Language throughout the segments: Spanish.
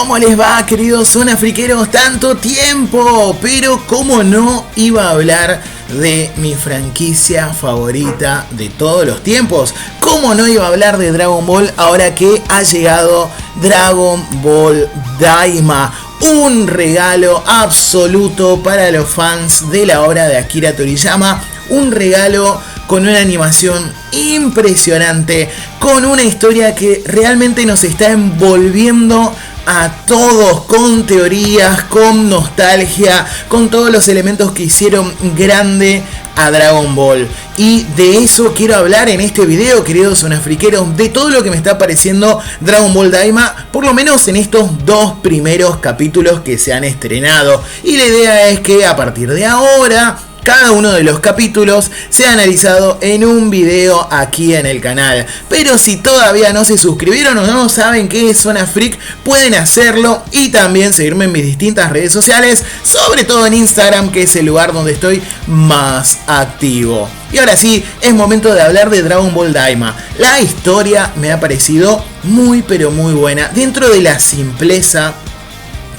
¿Cómo les va, queridos sonafriqueros? Tanto tiempo, pero cómo no iba a hablar de mi franquicia favorita de todos los tiempos. ¿Cómo no iba a hablar de Dragon Ball ahora que ha llegado Dragon Ball Daima? Un regalo absoluto para los fans de la obra de Akira Toriyama. Un regalo con una animación impresionante, con una historia que realmente nos está envolviendo a todos, con teorías, con nostalgia, con todos los elementos que hicieron grande a Dragon Ball. Y de eso quiero hablar en este video, queridos sonafriqueros, de todo lo que me está pareciendo Dragon Ball Daima, por lo menos en estos dos primeros capítulos que se han estrenado. Y la idea es que a partir de ahora cada uno de los capítulos se ha analizado en un video aquí en el canal. Pero si todavía no se suscribieron o no saben qué es Zona Freak, pueden hacerlo y también seguirme en mis distintas redes sociales, sobre todo en Instagram, que es el lugar donde estoy más activo. Y ahora sí, es momento de hablar de Dragon Ball Daima. La historia me ha parecido muy pero muy buena, dentro de la simpleza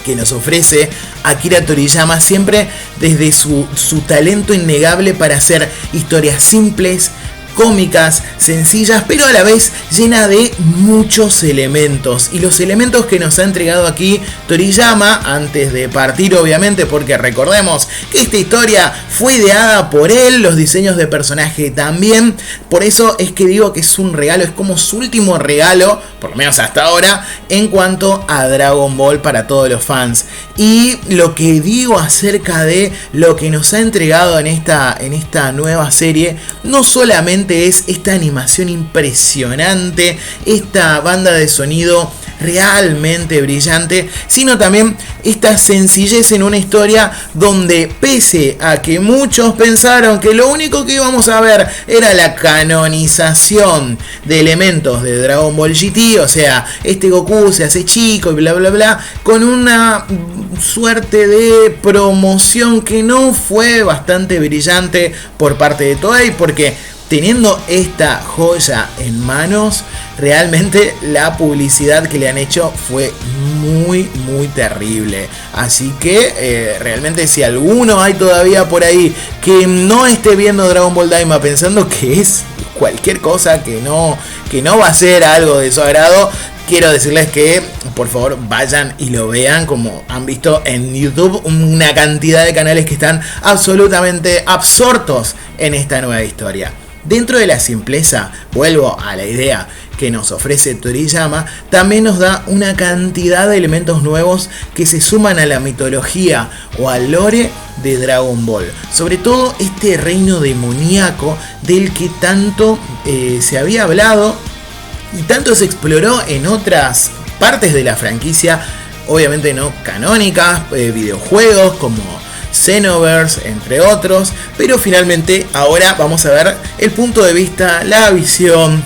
que nos ofrece Akira Toriyama, siempre desde su talento innegable para hacer historias simples, cómicas, sencillas, pero a la vez llena de muchos elementos. Y los elementos que nos ha entregado aquí Toriyama, antes de partir obviamente, porque recordemos que esta historia fue ideada por él, los diseños de personaje también, por eso es que digo que es un regalo, es como su último regalo, por lo menos hasta ahora, en cuanto a Dragon Ball para todos los fans. Y lo que digo acerca de lo que nos ha entregado en esta nueva serie, no solamente es esta animación impresionante, esta banda de sonido realmente brillante, sino también esta sencillez en una historia donde, pese a que muchos pensaron que lo único que íbamos a ver era la canonización de elementos de Dragon Ball GT, o sea, este Goku se hace chico y bla bla bla, con una suerte de promoción que no fue bastante brillante por parte de Toei, porque teniendo esta joya en manos, realmente la publicidad que le han hecho fue muy terrible. Así que realmente, si alguno hay todavía por ahí que no esté viendo Dragon Ball Daima pensando que es cualquier cosa, que no va a ser algo de su agrado, quiero decirles que por favor vayan y lo vean, como han visto en YouTube una cantidad de canales que están absolutamente absortos en esta nueva historia. Dentro de la simpleza, vuelvo a la idea que nos ofrece Toriyama, también nos da una cantidad de elementos nuevos que se suman a la mitología o al lore de Dragon Ball. Sobre todo este reino demoníaco del que tanto se había hablado y tanto se exploró en otras partes de la franquicia, obviamente no canónicas, videojuegos como Xenoverse, entre otros, pero finalmente ahora vamos a ver el punto de vista, la visión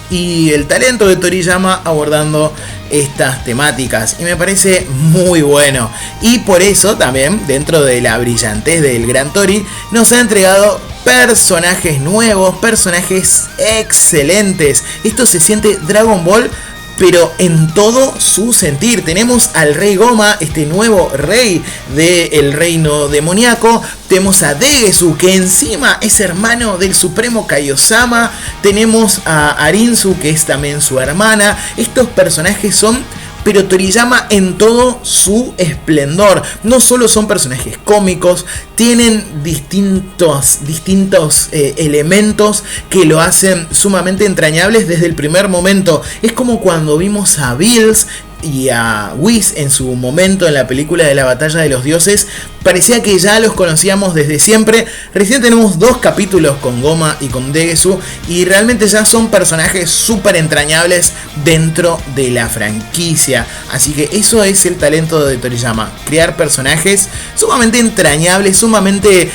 y el talento de Toriyama abordando estas temáticas, y me parece muy bueno. Y por eso también, dentro de la brillantez del gran Tori, nos ha entregado personajes nuevos, personajes excelentes. Esto se siente Dragon Ball, pero en todo su sentir. Tenemos al Rey Goma, este nuevo rey del reino demoníaco. Tenemos a Degesu, que encima es hermano del supremo Kaiosama. Tenemos a Arinsu, que es también su hermana. Estos personajes son, pero Toriyama en todo su esplendor. No solo son personajes cómicos, tienen distintos elementos que lo hacen sumamente entrañables desde el primer momento. Es como cuando vimos a Bills y a Whis en su momento en la película de la Batalla de los Dioses. Parecía que ya los conocíamos desde siempre. Recién tenemos 2 capítulos con Goma y con Degesu, y realmente ya son personajes súper entrañables dentro de la franquicia. Así que eso es el talento de Toriyama, crear personajes sumamente entrañables, sumamente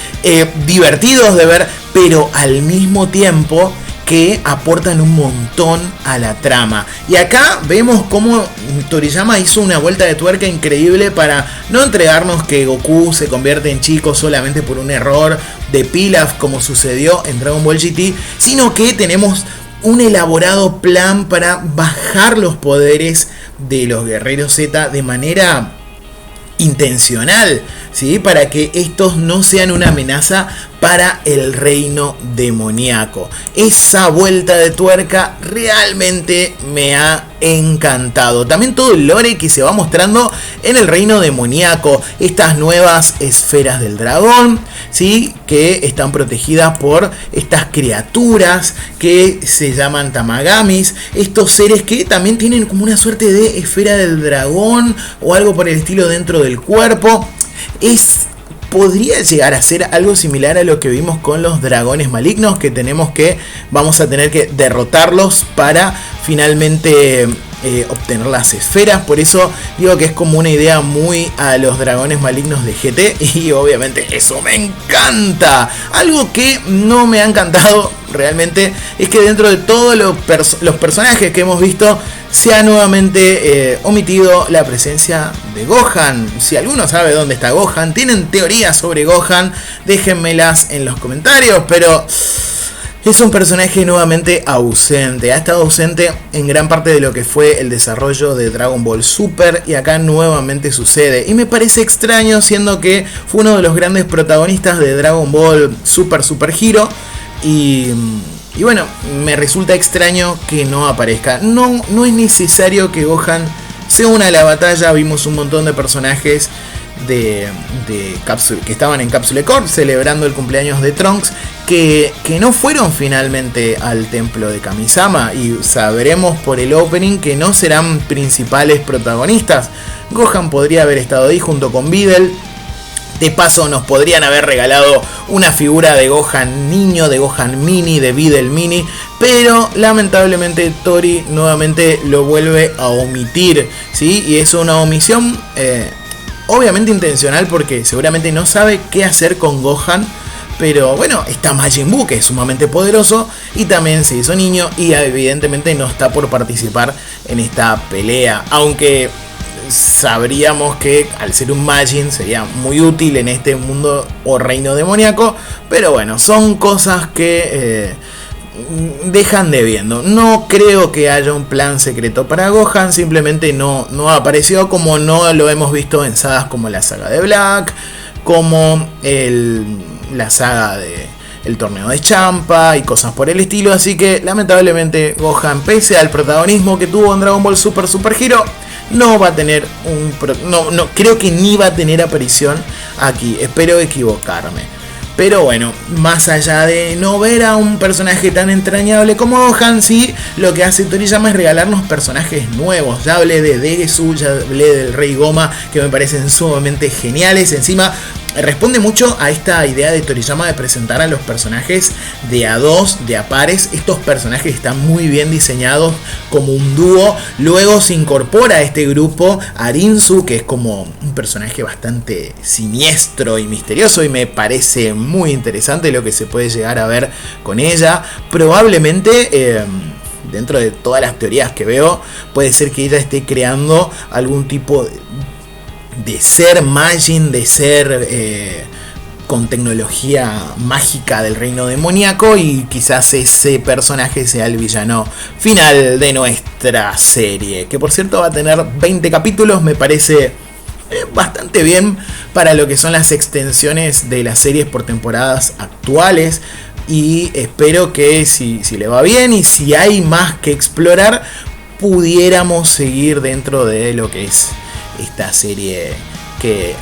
divertidos de ver, pero al mismo tiempo que aportan un montón a la trama. Y acá vemos cómo Toriyama hizo una vuelta de tuerca increíble para no entregarnos que Goku se convierte en chico solamente por un error de Pilaf, como sucedió en Dragon Ball GT, sino que tenemos un elaborado plan para bajar los poderes, de los guerreros Z de manera intencional, ¿sí? Para que estos no sean una amenaza para el reino demoníaco. Esa vuelta de tuerca realmente me ha encantado. También todo el lore que se va mostrando en el reino demoníaco. Estas nuevas esferas del dragón, ¿sí? Que están protegidas por estas criaturas que se llaman Tamagamis. Estos seres que también tienen como una suerte de esfera del dragón o algo por el estilo dentro del cuerpo. Podría llegar a ser algo similar a lo que vimos con los dragones malignos, que vamos a tener que derrotarlos para finalmente obtener las esferas. Por eso digo que es como una idea muy a los dragones malignos de GT, y obviamente eso me encanta. Algo que no me ha encantado realmente es que dentro de todos los personajes que hemos visto se ha nuevamente omitido la presencia de Gohan. Si alguno sabe dónde está Gohan, tienen teorías sobre Gohan, déjenmelas en los comentarios, pero es un personaje nuevamente ausente. Ha estado ausente en gran parte de lo que fue el desarrollo de Dragon Ball Super, y acá nuevamente sucede. Y me parece extraño, siendo que fue uno de los grandes protagonistas de Dragon Ball Super Hero. Y bueno, me resulta extraño que no aparezca. No es necesario que Gohan se una a la batalla. Vimos un montón de personajes que estaban en Capsule Corp celebrando el cumpleaños de Trunks, que no fueron finalmente al templo de Kamisama, y sabremos por el opening que no serán principales protagonistas. Gohan podría haber estado ahí junto con Videl. De paso nos podrían haber regalado una figura de Gohan niño, de Gohan mini, de Videl mini, pero lamentablemente Tori nuevamente lo vuelve a omitir, ¿sí? Y es una omisión obviamente intencional, porque seguramente no sabe qué hacer con Gohan. Pero bueno, está Majin Buu, que es sumamente poderoso y también se hizo niño, y evidentemente no está por participar en esta pelea, aunque sabríamos que al ser un Majin sería muy útil en este mundo o reino demoníaco. Pero bueno, son cosas que dejan debiendo. No creo que haya un plan secreto para Gohan, simplemente no apareció, como no lo hemos visto en sagas como la saga de Black, como la saga de el torneo de Champa y cosas por el estilo. Así que lamentablemente Gohan, pese al protagonismo que tuvo en Dragon Ball Super Hero, no va a tener creo que ni va a tener aparición aquí. Espero equivocarme. Pero bueno, más allá de no ver a un personaje tan entrañable como Gohan, sí, lo que hace Toriyama es regalarnos personajes nuevos. Ya hablé de Degesu, ya hablé del Rey Goma, que me parecen sumamente geniales. Encima responde mucho a esta idea de Toriyama de presentar a los personajes de a dos, de a pares. Estos personajes están muy bien diseñados como un dúo. Luego se incorpora a este grupo Arinsu, que es como un personaje bastante siniestro y misterioso, y me parece muy interesante lo que se puede llegar a ver con ella. Probablemente dentro de todas las teorías que veo, puede ser que ella esté creando algún tipo de ser Majin, de ser con tecnología mágica del reino demoníaco, y quizás ese personaje sea el villano final de nuestra serie, que por cierto va a tener 20 capítulos. Me parece bastante bien para lo que son las extensiones de las series por temporadas actuales, y espero que si le va bien y si hay más que explorar, pudiéramos seguir dentro de lo que es esta serie, que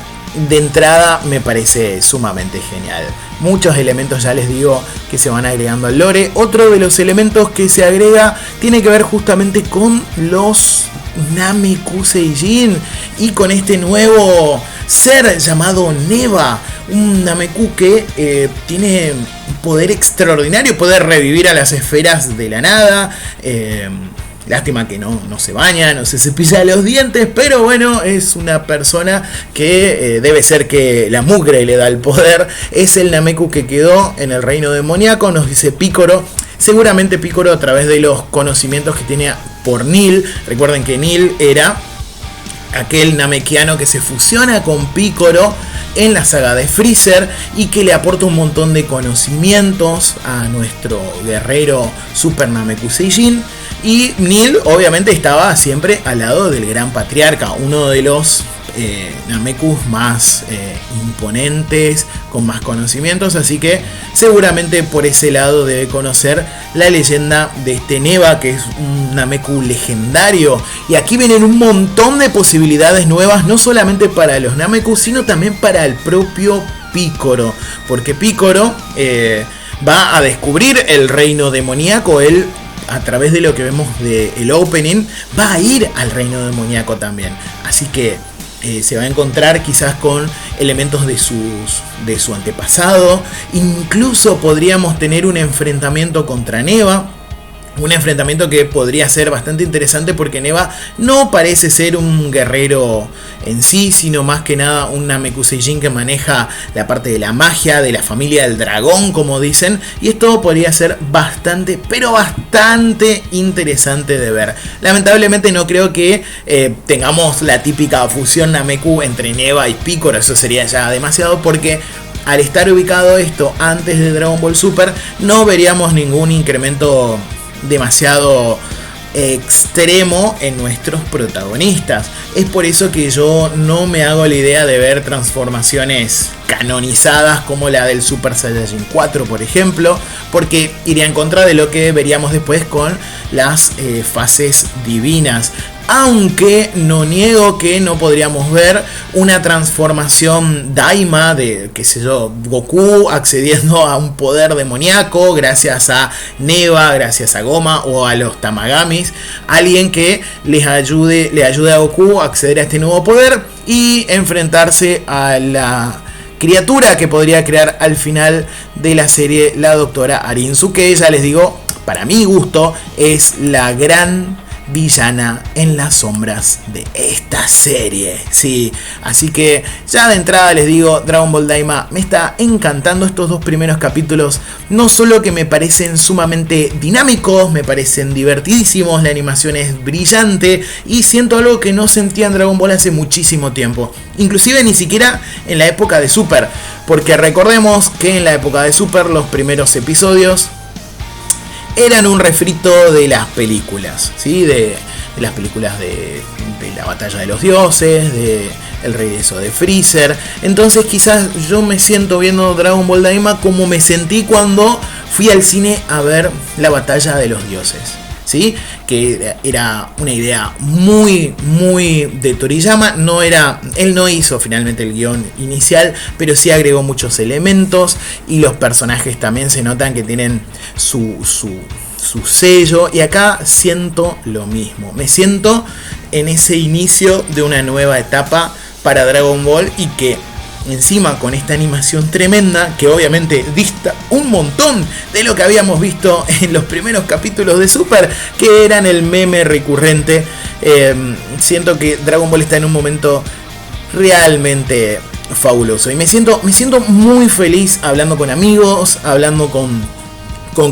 de entrada me parece sumamente genial. Muchos elementos, ya les digo, que se van agregando al lore. Otro de los elementos que se agrega tiene que ver justamente con los Namekuseijin, y con este nuevo ser llamado Neva, un Nameku que tiene poder extraordinario, poder revivir a las esferas de la nada. Lástima que no se baña, no se cepilla los dientes, pero bueno, es una persona que debe ser que la mugre le da el poder. Es el Nameku que quedó en el reino demoníaco, nos dice Piccolo. Seguramente Piccolo, a través de los conocimientos que tiene por Nil. Recuerden que Nil era aquel namekiano que se fusiona con Piccolo en la saga de Freezer, y que le aporta un montón de conocimientos a nuestro guerrero Super Namekuseijin. Y Neil obviamente estaba siempre al lado del gran patriarca, uno de los Namekus más imponentes, con más conocimientos, así que seguramente por ese lado debe conocer la leyenda de este Neva, que es un Nameku legendario. Y aquí vienen un montón de posibilidades nuevas, no solamente para los Namekus, sino también para el propio Picoro, porque Picoro va a descubrir el reino demoníaco. Él, a través de lo que vemos del opening, va a ir al reino demoníaco también, así que se va a encontrar quizás con elementos de su antepasado. Incluso podríamos tener un enfrentamiento contra Neva. Un enfrentamiento que podría ser bastante interesante, porque Neva no parece ser un guerrero en sí, sino más que nada un Namekusein que maneja la parte de la magia, de la familia del dragón, como dicen. Y esto podría ser bastante, pero bastante interesante de ver. Lamentablemente no creo que tengamos la típica fusión Nameku entre Neva y Picoro. Eso sería ya demasiado, porque al estar ubicado esto antes de Dragon Ball Super, no veríamos ningún incremento demasiado extremo en nuestros protagonistas. Es por eso que yo no me hago la idea de ver transformaciones canonizadas como la del Super Saiyajin 4, por ejemplo, porque iría en contra de lo que veríamos después con las fases divinas. Aunque no niego que no podríamos ver una transformación Daima de, qué sé yo, Goku accediendo a un poder demoníaco gracias a Neva, gracias a Goma o a los Tamagamis. Alguien que le ayude a Goku a acceder a este nuevo poder y enfrentarse a la criatura que podría crear al final de la serie la doctora Arinzu, que ya les digo, para mi gusto, es la gran villana en las sombras de esta serie. Sí, así que ya de entrada les digo, Dragon Ball Daima me está encantando estos dos primeros capítulos. No solo que me parecen sumamente dinámicos, me parecen divertidísimos, la animación es brillante y siento algo que no sentía en Dragon Ball hace muchísimo tiempo. Inclusive ni siquiera en la época de Super, porque recordemos que en la época de Super los primeros episodios eran un refrito de las películas, ¿sí? De las películas de la batalla de los dioses, de el regreso de Freezer. Entonces quizás yo me siento viendo Dragon Ball Daima como me sentí cuando fui al cine a ver la batalla de los dioses, ¿sí? Que era una idea muy de Toriyama. Él no hizo finalmente el guión inicial, pero sí agregó muchos elementos y los personajes también se notan que tienen su sello. Y acá siento lo mismo, me siento en ese inicio de una nueva etapa para Dragon Ball, y que encima con esta animación tremenda, que obviamente dista un montón de lo que habíamos visto en los primeros capítulos de Super, que eran el meme recurrente. Siento que Dragon Ball está en un momento realmente fabuloso, y me siento muy feliz hablando con amigos, hablando con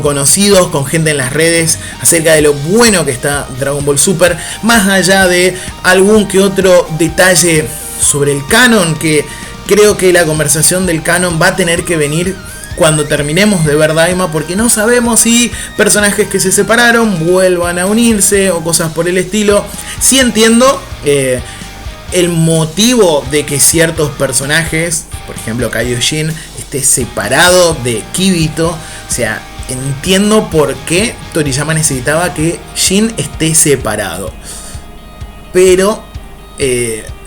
conocidos, con gente en las redes, acerca de lo bueno que está Dragon Ball Super, más allá de algún que otro detalle sobre el canon, que creo que la conversación del canon va a tener que venir cuando terminemos de ver Daima, porque no sabemos si personajes que se separaron vuelvan a unirse o cosas por el estilo. Sí entiendo el motivo de que ciertos personajes, por ejemplo Kaioshin, esté separado de Kibito. O sea, entiendo por qué Toriyama necesitaba que Shin esté separado, pero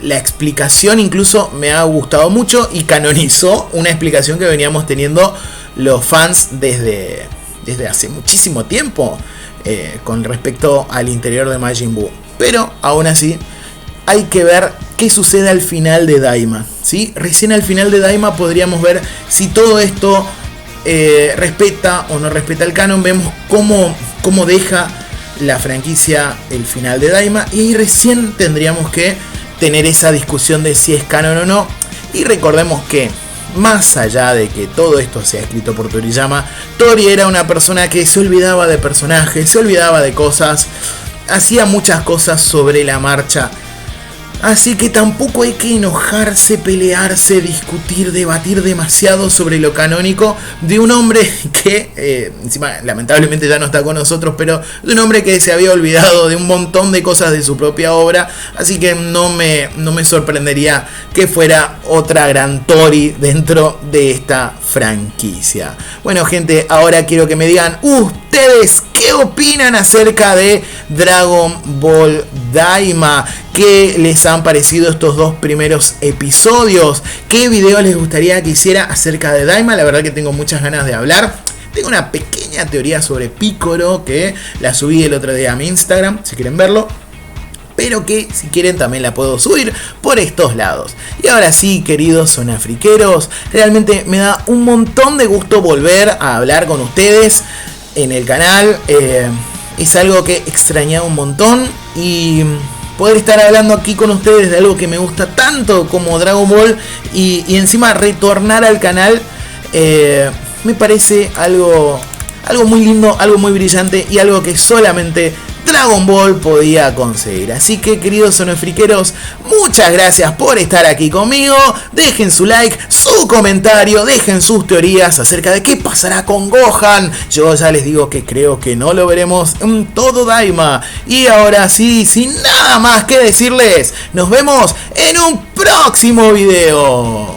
la explicación incluso me ha gustado mucho y canonizó una explicación que veníamos teniendo los fans desde hace muchísimo tiempo con respecto al interior de Majin Buu. Pero aún así hay que ver qué sucede al final de Daima, ¿sí? Recién al final de Daima podríamos ver si todo esto respeta o no respeta el canon. Vemos cómo deja la franquicia el final de Daima, y ahí recién tendríamos que tener esa discusión de si es canon o no. Y recordemos que más allá de que todo esto sea escrito por Toriyama, Tori era una persona que se olvidaba de personajes, se olvidaba de cosas, hacía muchas cosas sobre la marcha. Así que tampoco hay que enojarse, pelearse, discutir, debatir demasiado sobre lo canónico de un hombre que, encima lamentablemente ya no está con nosotros, pero de un hombre que se había olvidado de un montón de cosas de su propia obra. Así que no me sorprendería que fuera otra gran Tori dentro de esta franquicia. Bueno, gente, ahora quiero que me digan ustedes qué opinan acerca de Dragon Ball Daima. ¿Qué les han parecido estos dos primeros episodios? ¿Qué video les gustaría que hiciera acerca de Daima? La verdad que tengo muchas ganas de hablar. Tengo una pequeña teoría sobre Piccolo que la subí el otro día a mi Instagram, si quieren verlo. Pero que si quieren también la puedo subir por estos lados. Y ahora sí, queridos sonafriqueros, realmente me da un montón de gusto volver a hablar con ustedes en el canal. Es algo que extrañaba un montón y poder estar hablando aquí con ustedes de algo que me gusta tanto como Dragon Ball y encima retornar al canal me parece algo muy lindo, algo muy brillante y algo que solamente Dragon Ball podía conseguir. Así que, queridos sonofriqueros, muchas gracias por estar aquí conmigo. Dejen su like, su comentario, dejen sus teorías acerca de qué pasará con Gohan. Yo ya les digo que creo que no lo veremos en todo Daima. Y ahora sí, sin nada más que decirles, nos vemos en un próximo video.